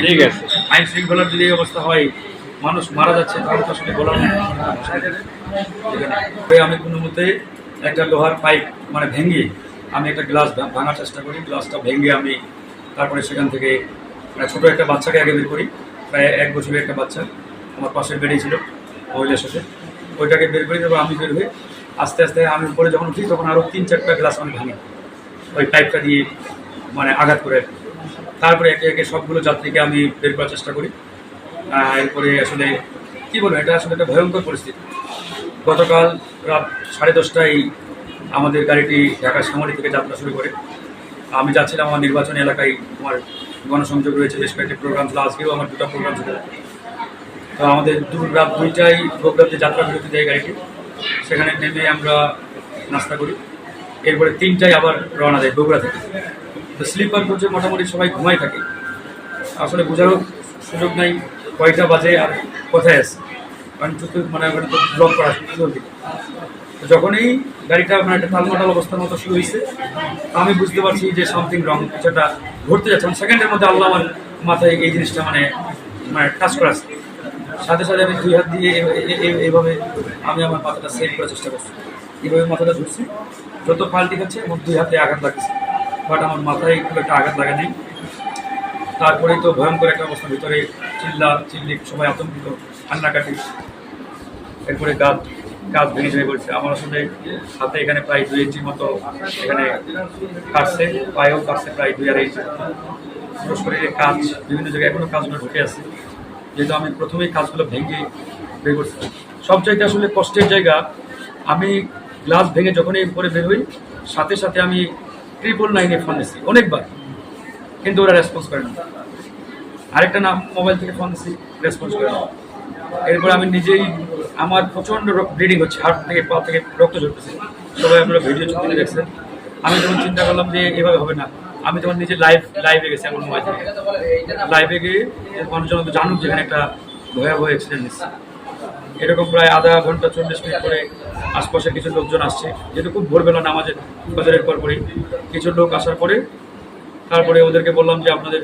ঠিক আছে। আইন শৃঙ্খলার যদি এই অবস্থা হয়, মানুষ মারা যাচ্ছে, তাহলে তো আসলে বলার নেই। আমি কোনো মতে একটা লোহার পাইপ মানে ভেঙে আমি একটা গ্লাস ভাঙার চেষ্টা করি। গ্লাসটা ভেঙে আমি তারপরে সেখান থেকে ছোটো একটা বাচ্চাকে আগে বের করি। প্রায় 1 বছরের একটা বাচ্চা আমার পাশের বেডেই ছিল, মহিলার সাথে। ওইটাকে বের করি, তারপর আমি বের হয়ে আস্তে আস্তে আমি উপরে যখন উঠি তখন আরও 3-4টা গ্লাস আমি ভাঙি ওই পাইপটা দিয়ে, মানে আঘাত করে। তারপরে একে একে সবগুলো যাত্রীকে আমি বের করার চেষ্টা করি। এরপরে আসলে কী বলবো, এটা আসলে একটা ভয়ঙ্কর পরিস্থিতি। গতকাল রাত 10:30টায় আমাদের গাড়িটি ঢাকা শ্যামলী থেকে যাত্রা শুরু করে। আমি যাচ্ছিলাম আমার নির্বাচনী এলাকায়, আমার গণসংযোগ রয়েছে, বেশ কয়েকটি প্রোগ্রাম ছিল। আজকেও আমার 2টা প্রোগ্রাম ছিল। তো আমাদের রাত 2টায় প্রোগ্রামে যাত্রা বিরতি দেয় গাড়িটি। সেখানে নেমে আমরা নাস্তা করি। এরপরে 3টায় আবার রওনা দেয় বগুড়া থেকে। তো স্লিপার কোচে মোটামুটি সবাই ঘুমাই থাকে, আসলে বোঝারও সুযোগ নাই কয়টা বাজে আর কোথায় আছে, কারণ মানে ওখানে তো ব্লক করা চলবে। তো যখনই গাড়িটা মানে একটা তালমাটাল অবস্থার মতো শুরু হয়েছে, আমি বুঝতে পারছি যে সামথিং রং, কিছুটা ঘুরতে যাচ্ছে। মানে সেকেন্ডের মধ্যে আল্লাহ আমার মাথায় এই জিনিসটা মানে মানে টাচ করাচ্ছে। সাথে সাথে আমি 2 হাত দিয়ে এইভাবে আমি আমার মাথাটা সেভ করার চেষ্টা করছি। এইভাবে মাথাটা ধরছি, যত পাল্টি খাচ্ছে আমার 2 হাতে আঘাত লাগছে, বাট আমার মাথায় খুব একটা আঘাত লাগে নেই। তারপরেই তো ভয়ঙ্কর একটা অবস্থা, ভিতরে চিল্লি, সবাই আতঙ্কিত, কান্নাকাটি। এরপরে কাজ ভেঙে ভেঙে পড়ছে। আমার আসলে হাতে এখানে প্রায় 2 ইঞ্চির মতো এখানে কাটছে, পায়েও কাটছে প্রায় 2-2.5 ইঞ্চি। পুরো শরীরে কাজ, বিভিন্ন জায়গায় এখনও কাজগুলো ঢুকে আছে, যেহেতু আমি প্রথমেই কাজগুলো ভেঙে বের করছি। সব চাইতে আসলে কষ্টের জায়গা, আমি গ্লাস ভেঙে যখনই উপরে বের হই, সাথে সাথে আমি 999-এ ফোন দিচ্ছি অনেকবার, কিন্তু ওরা রেসপন্স করে না। আরেকটা নাম মোবাইল থেকে ফোন দিচ্ছি, রেসপন্স করে না। এরপর আমি নিজেই, আমার প্রচণ্ড ব্লিডিং হচ্ছে, হাত থেকে পা থেকে রক্ত ঝরতেছে। সবাই আপনারা ভিডিও চলতে দেখছেন। আমি যখন চিন্তা করলাম যে এভাবে হবে না, আমি যখন নিজে লাইভে গেছি আমার মোবাইল থেকে, লাইভে গিয়ে মানুষজন তো জানুক যেখানে একটা ভয়াবহ অ্যাক্সিডেন্ট হচ্ছে। এরকম প্রায় আধা ঘন্টা 40 মিনিট পরে আশপাশের কিছু লোকজন আসছে, যেহেতু খুব ভোরবেলা নামাজের বাজারের পরপরই কিছু লোক আসার পরে তারপরে ওদেরকে বললাম যে আপনাদের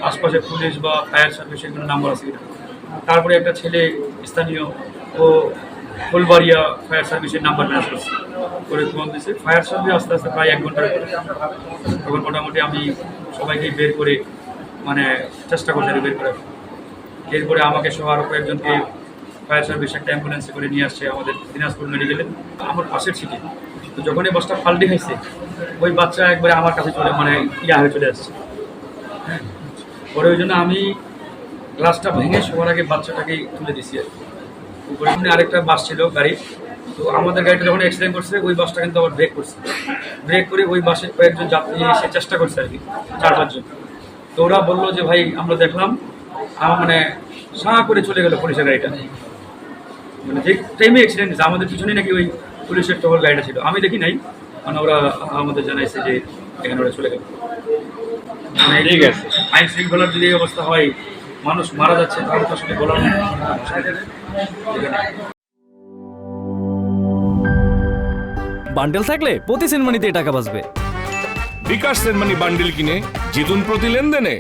আশপাশে পুলিশ বা ফায়ার সার্ভিসের কোনো নাম্বার আছে কিনা। তারপরে একটা ছেলে স্থানীয় ও ফুলবাড়িয়া ফায়ার সার্ভিসের নাম্বার ম্যাচ করছে, করে ফোন দিয়েছে। ফায়ার সার্ভিস আস্তে আস্তে প্রায় 1 ঘন্টার উপরে। তখন মোটামুটি আমি সবাইকে বের করে মানে চেষ্টা করছি বের করে। এরপরে আমাকে সহ আরও কয়েকজনকে ফায়ার সার্ভিস একটা অ্যাম্বুলেন্সে করে নিয়ে আসছে আমাদের দিনাজপুর মেডিকেলে, আমার পাশের সিটি। তো যখন এই বাসটা ফাল্টি খাইছে, ওই বাচ্চা একবারে আমার কাছে চলে মানে হয়ে চলে আসছে। হ্যাঁ, পরে ওই জন্য আমি গ্লাসটা ভেঙে সবার আগে বাচ্চাটাকেই তুলে দিছি আর কি। উপরে আরেকটা বাস ছিল গাড়ি, তো আমাদের গাড়িটা যখন অ্যাক্সিডেন্ট করছে ওই বাসটা কিন্তু আবার ব্রেক করে ওই বাসে কয়েকজন যাত্রী এসে চেষ্টা করছে আর কি, 4-5 জন। তো ওরা বললো যে ভাই আমরা দেখলাম, আমার মানে সাঁ করে চলে গেল পুলিশের গাড়িটা, মানে যে টাইমে অ্যাক্সিডেন্ট হয়েছে। আমাদের পিছনে নাকি ওই পুলিশের টহল গাড়িটা ছিল, আমি দেখি নাই, মানে ওরা আমাদের জানাইছে যে এখানে ওরা চলে গেল। মানে ঠিক আছে, আইন শৃঙ্খলার যদি এই অবস্থা হয়, মানুষ মারা যাচ্ছে, তাহলে তো আসলে বলার নেই। বান্ডেল থাকলে প্রতি সেনমানিতে টাকা বাঁচবে। বিকাশ সেনমানি বান্ডিল কিনে জিতুন প্রতি লেনদেনে।